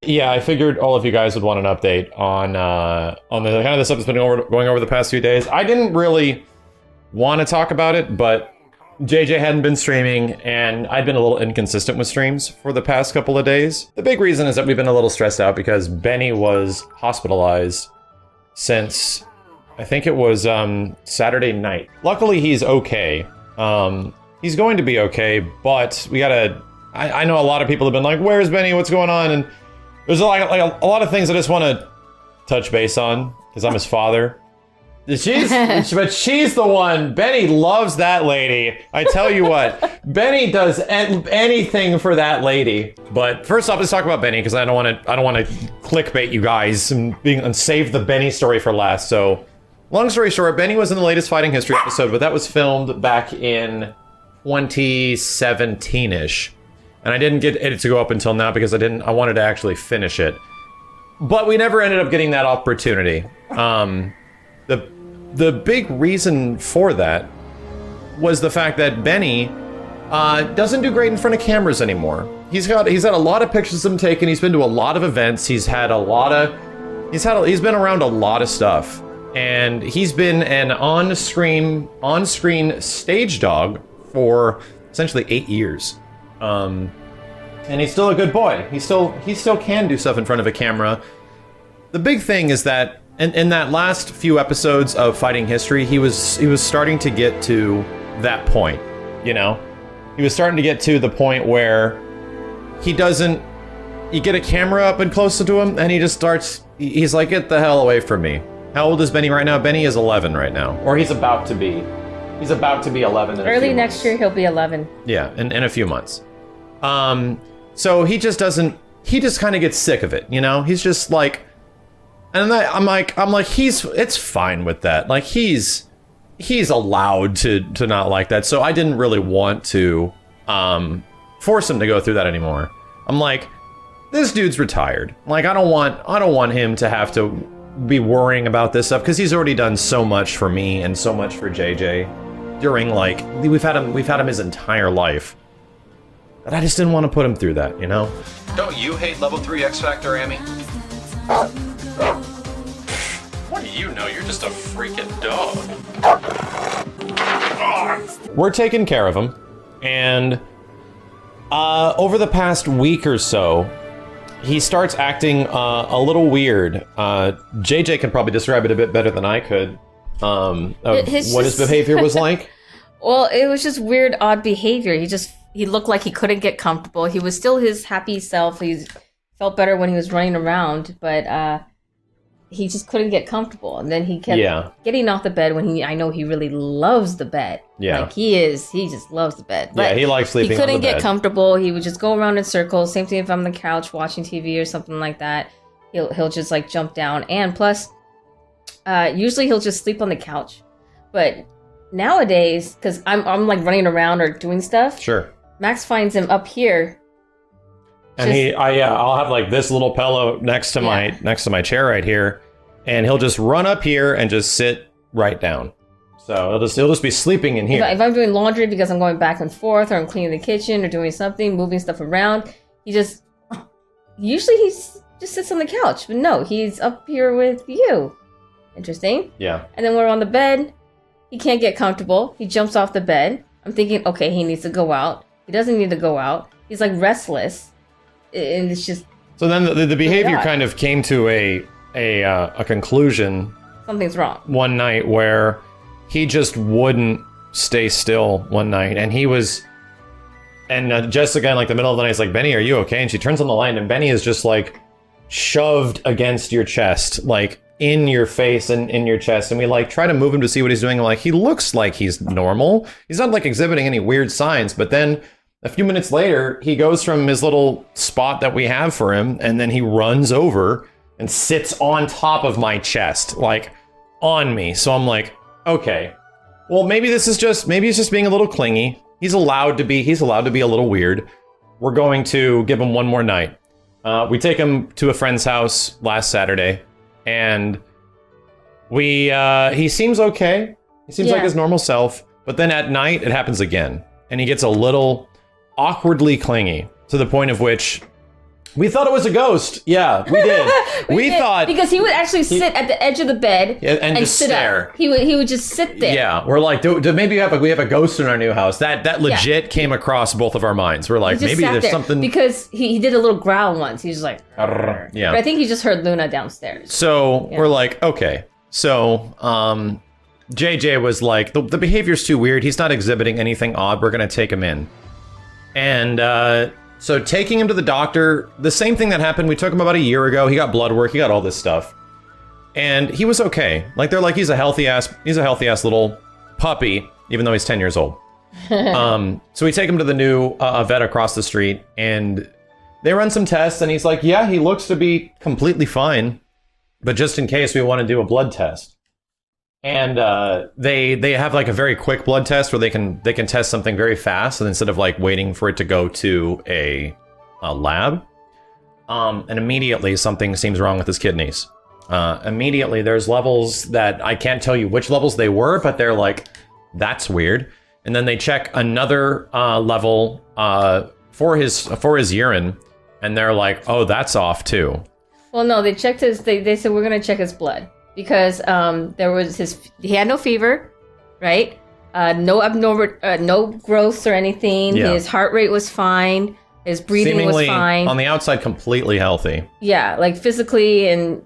Yeah, I figured all of you guys would want an update on the kind of the stuff that's been going over the past few days. I didn't really want to talk about it, but JJ hadn't been streaming, and I'd been a little inconsistent with streams for the past couple of days. The big reason is that we've been a little stressed out because Benny was hospitalized since, I think it was Saturday night. Luckily, he's okay. He's going to be okay, but we gotta... I know a lot of people have been like, where's Benny? What's going on? And there's a lot of things I just want to touch base on, because I'm his father. But she's the one. Benny loves that lady. I tell you what, Benny does anything for that lady. But first off, let's talk about Benny, because I don't want to clickbait you guys and save the Benny story for last. So, long story short, Benny was in the latest Fighting History episode, but that was filmed back in 2017-ish. And I didn't get it to go up until now because I wanted to actually finish it. But we never ended up getting that opportunity. The big reason for that was the fact that Benny doesn't do great in front of cameras anymore. He's had a lot of pictures of him taken. He's been to a lot of events. He's been around a lot of stuff, and he's been an on-screen stage dog for essentially 8 years. And he's still a good boy. He still can do stuff in front of a camera. The big thing is that in that last few episodes of Fighting History, he was starting to get to that point, you know? He was starting to get to the point where you get a camera up and close to him, and he's like, get the hell away from me. How old is Benny right now? Benny is 11 right now. Or he's about to be. He's about to be 11 in a few Early months. next year, he'll be 11. Yeah, in a few months. So he just kind of gets sick of it, you know? He's just like... And I'm like, it's fine with that. Like, he's allowed to not like that. So I didn't really want to force him to go through that anymore. I'm like, this dude's retired. Like, I don't want him to have to be worrying about this stuff, because he's already done so much for me and so much for JJ during, like, we've had him his entire life. But I just didn't want to put him through that, you know? Don't you hate level 3 X Factor, Amy? What do you know? You're just a freaking dog. We're taking care of him, and over the past week or so, he starts acting a little weird. JJ can probably describe it a bit better than I could. What his behavior was like. Well, it was just weird, odd behavior. He looked like he couldn't get comfortable. He was still his happy self. He felt better when he was running around, but he just couldn't get comfortable. And then he kept getting off the bed when I know he really loves the bed. Yeah. Like he just loves the bed. But he likes sleeping on the bed. He couldn't get comfortable. He would just go around in circles. Same thing if I'm on the couch watching TV or something like that. He'll just like jump down. And plus, usually he'll just sleep on the couch. But nowadays, because I'm like running around or doing stuff. Sure. Max finds him up here. And I'll have like this little pillow next to my chair right here, and he'll just run up here and just sit right down. So he'll just be sleeping in here. If I'm doing laundry because I'm going back and forth, or I'm cleaning the kitchen or doing something, moving stuff around, usually he just sits on the couch, but no, he's up here with you. Interesting. Yeah. And then when we're on the bed, he can't get comfortable. He jumps off the bed. I'm thinking, okay, he needs to go out. He doesn't need to go out. He's like restless. And it's just... So then the behavior kind of came to a conclusion. Something's wrong. One night where he just wouldn't stay still one night. And he was... And Jessica in like the middle of the night is like, Benny, are you okay? And she turns on the light, and Benny is just like shoved against your chest, like in your face and in your chest. And we like try to move him to see what he's doing. And like, he looks like he's normal. He's not like exhibiting any weird signs. But then a few minutes later, he goes from his little spot that we have for him, and then he runs over and sits on top of my chest, like on me. So I'm like, okay, well, maybe he's just being a little clingy. He's allowed to be a little weird. We're going to give him one more night. We take him to a friend's house last Saturday, and he seems okay. He seems like his normal self, but then at night it happens again, and he gets a little awkwardly clingy, to the point of which We thought it was a ghost. Yeah, we did. we thought because he would actually sit at the edge of the bed and just sit stare. Up. He would just sit there. Yeah, we're like, maybe we have a ghost in our new house. That legit came across both of our minds. We're like, maybe there's something because he did a little growl once. He was like, yeah. But I think he just heard Luna downstairs. So we're like, okay. So JJ was like, the behavior's too weird. He's not exhibiting anything odd. We're gonna take him in, and so taking him to the doctor, the same thing that happened. We took him about a year ago. He got blood work. He got all this stuff, and he was okay. Like they're like, he's a healthy ass little puppy, even though he's 10 years old. So we take him to the new vet across the street, and they run some tests, and he's like, yeah, he looks to be completely fine, but just in case, we want to do a blood test. And they have like a very quick blood test where they can test something very fast, and instead of like waiting for it to go to a lab, and immediately something seems wrong with his kidneys. Immediately there's levels that I can't tell you which levels they were, but they're like, that's weird. And then they check another level for his urine, and they're like, oh, that's off too. Well, no, they checked his. They said we're gonna check his blood. Because he had no fever, right? No abnormal, no growths or anything. Yeah. His heart rate was fine. His breathing seemingly, was fine. On the outside, completely healthy. Yeah, like physically, and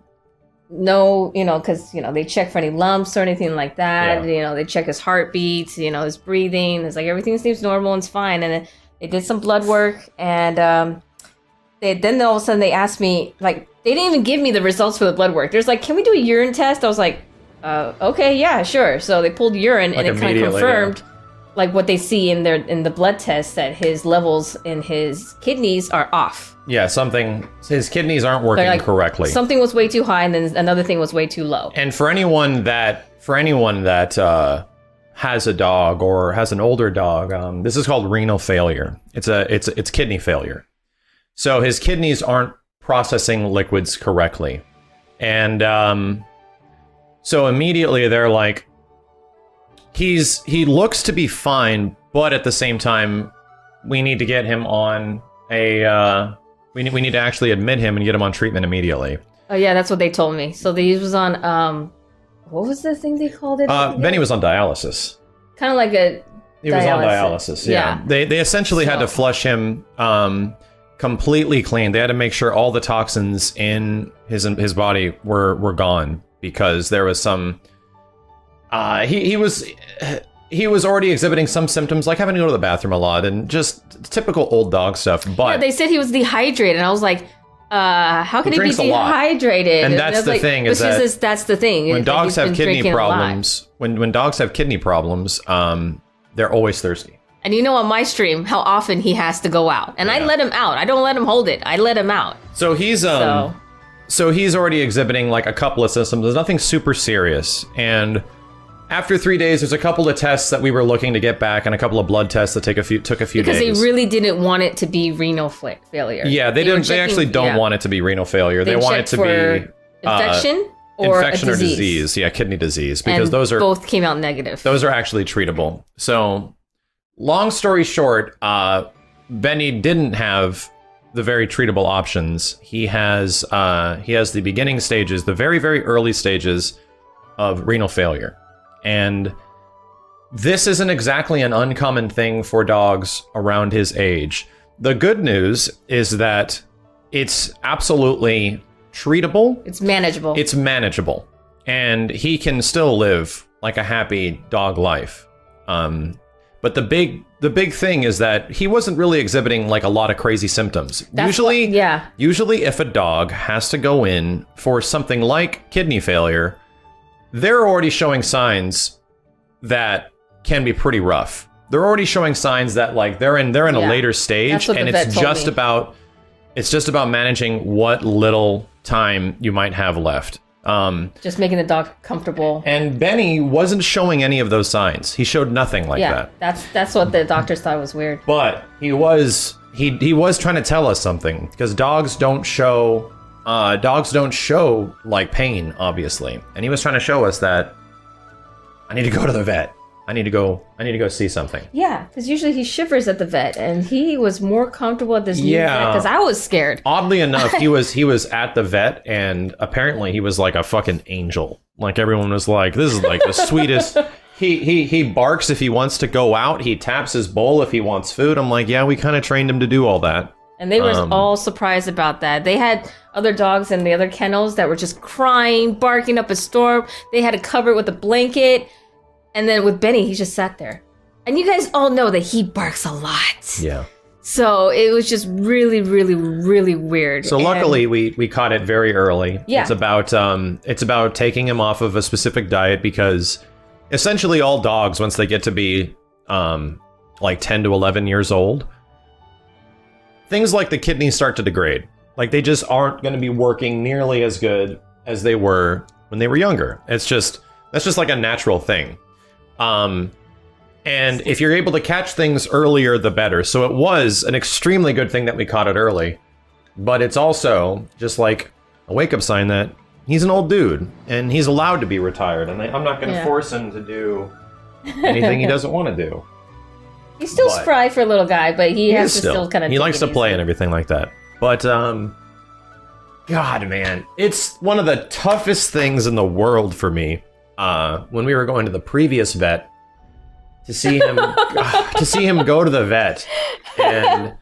no, because they check for any lumps or anything like that. Yeah. They check his heartbeat, his breathing. It's like everything seems normal and it's fine. And they did some blood work, and then all of a sudden they asked me, like, they didn't even give me the results for the blood work. There's like, can we do a urine test? I was like, okay, yeah, sure. So they pulled urine, like, and it kind of confirmed like what they see in the blood test, that his levels in his kidneys are off. Yeah, his kidneys aren't working correctly. Something was way too high, and then another thing was way too low. And for anyone that has a dog or has an older dog, this is called renal failure. It's kidney failure. So his kidneys aren't processing liquids correctly. And so immediately they're like, he looks to be fine, but at the same time, we need to get him on we need to actually admit him and get him on treatment immediately. Oh yeah, that's what they told me. So he was on what was the thing they called it? Benny was on dialysis. Kind of like he was on dialysis. Yeah. They essentially had to flush him completely clean. They had to make sure all the toxins in his body were gone, because there was some he was already exhibiting some symptoms, like having to go to the bathroom a lot and just typical old dog stuff. But yeah, they said he was dehydrated, and I was like, how can he be dehydrated? And that's the thing, that's the thing. When dogs have kidney problems, when dogs have kidney problems, they're always thirsty. And on my stream, how often he has to go out. And I let him out. I don't let him hold it. I let him out. So he's so he's already exhibiting like a couple of symptoms. There's nothing super serious. And after 3 days, there's a couple of tests that we were looking to get back, and a couple of blood tests that took a few days. Because they really didn't want it to be renal failure. Yeah, they actually don't want it to be treatable. They want it to be infection or disease. Yeah, kidney disease, because those are both came out negative. Those are actually treatable. So, long story short, Benny didn't have the very treatable options. He has the beginning stages, the very, very early stages of renal failure. And this isn't exactly an uncommon thing for dogs around his age. The good news is that it's absolutely treatable. It's manageable. And he can still live like a happy dog life. But the big thing is that he wasn't really exhibiting like a lot of crazy symptoms. Usually if a dog has to go in for something like kidney failure, they're already showing signs that can be pretty rough. They're already showing signs that like they're in a later stage, and it's just about managing what little time you might have left. Just making the dog comfortable. And Benny wasn't showing any of those signs. He showed nothing like that. That's what the doctors thought was weird. But he was trying to tell us something, because dogs don't show like pain, obviously. And he was trying to show us that I need to go to the vet. I need to go see something. Yeah, because usually he shivers at the vet, and he was more comfortable at this new vet because I was scared. Oddly enough, he was at the vet, and apparently he was like a fucking angel. Like everyone was like, this is like the sweetest. He barks if he wants to go out. He taps his bowl if he wants food. I'm like, yeah, we kind of trained him to do all that. And they were all surprised about that. They had other dogs in the other kennels that were just crying, barking up a storm. They had to cover it with a blanket. And then with Benny, he just sat there. And you guys all know that he barks a lot. Yeah. So it was just really, really, really weird. So luckily, we caught it very early. Yeah. It's about taking him off of a specific diet because essentially all dogs, once they get to be like 10 to 11 years old, things like the kidneys start to degrade. Like they just aren't going to be working nearly as good as they were when they were younger. That's just like a natural thing. And if you're able to catch things earlier, the better. So it was an extremely good thing that we caught it early, but it's also just like a wake-up sign that he's an old dude and he's allowed to be retired. And I'm not going to force him to do anything he doesn't want to do. He's still spry for a little guy, but he has to still kind of. He likes to play and everything like that. But God, man, it's one of the toughest things in the world for me. When we were going to the previous vet, to see him go to the vet, and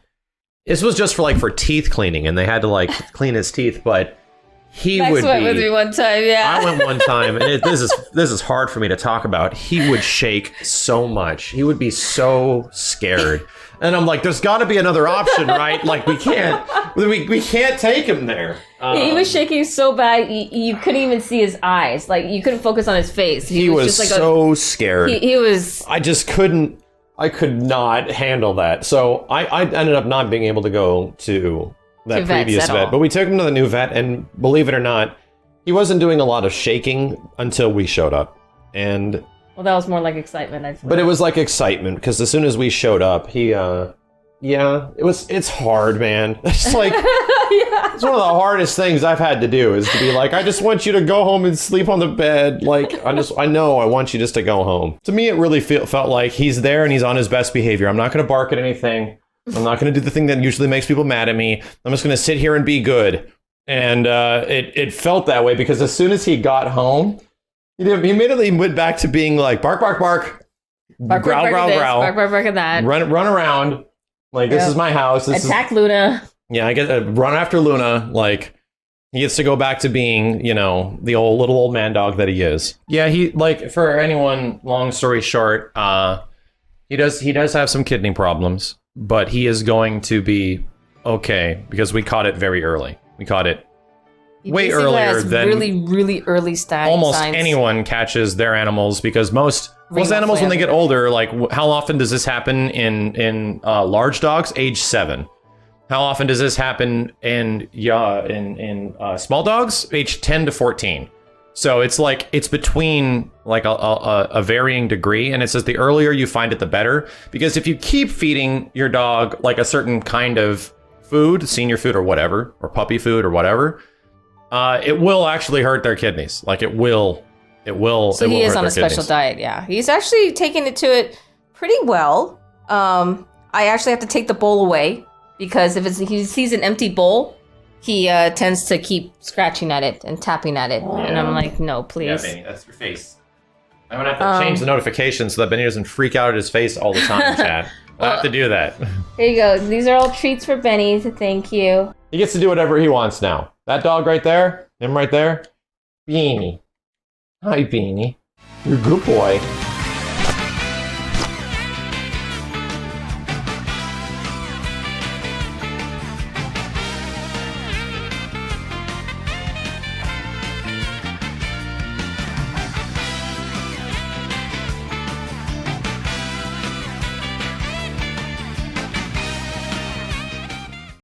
this was just for teeth cleaning, and they had to like clean his teeth, but he Max would went with me one time. Yeah, I went one time, and this is hard for me to talk about. He would shake so much. He would be so scared. And I'm like, there's got to be another option, right? Like we can't take him there. He was shaking so bad you couldn't even see his eyes. Like you couldn't focus on his face. He was just like so scared. He was. I just couldn't. I could not handle that. So I ended up not being able to go to that previous vet. But we took him to the new vet, and believe it or not, he wasn't doing a lot of shaking until we showed up. And well, that was more like excitement, I'd say. But it was like excitement, because as soon as we showed up, it's hard, man. It's like, It's one of the hardest things I've had to do is to be like, I just want you to go home and sleep on the bed. Like, I know I want you just to go home. To me, it really felt like he's there and he's on his best behavior. I'm not going to bark at anything. I'm not going to do the thing that usually makes people mad at me. I'm just going to sit here and be good. And it felt that way because as soon as he got home, he immediately went back to being like, bark, bark, bark. Bark, growl, bark, growl, this, growl. bark, bark, bark at that. Run around. Like, this is my house. Attack Luna. Yeah, I get to run after Luna. Like, he gets to go back to being, you know, the little old man dog that he is. Yeah, he, like, for anyone, long story short, he does have some kidney problems, but he is going to be okay because we caught it very early. We caught it way earlier than really early signs. Almost anyone catches their animals because most animals when they get older, like how often does this happen in large dogs? Age 7. How often does this happen in small dogs? Age 10 to 14. So it's like it's between like a varying degree, and it says the earlier you find it, the better. Because if you keep feeding your dog like a certain kind of food, senior food or whatever, or puppy food or whatever, it will actually hurt their kidneys. Like it will. So he is on a special diet. Yeah, he's actually taking it to it pretty well. I actually have to take the bowl away because if he sees an empty bowl, he tends to keep scratching at it and tapping at it, and I'm like, no, please. Yeah, Benny, that's your face. I'm gonna have to change the notifications so that Benny doesn't freak out at his face all the time, chat. I have to do that. Here you go. These are all treats for Benny. Thank you. He gets to do whatever he wants now. That dog right there, him right there, Beanie. Hi, Beanie. You're a good boy.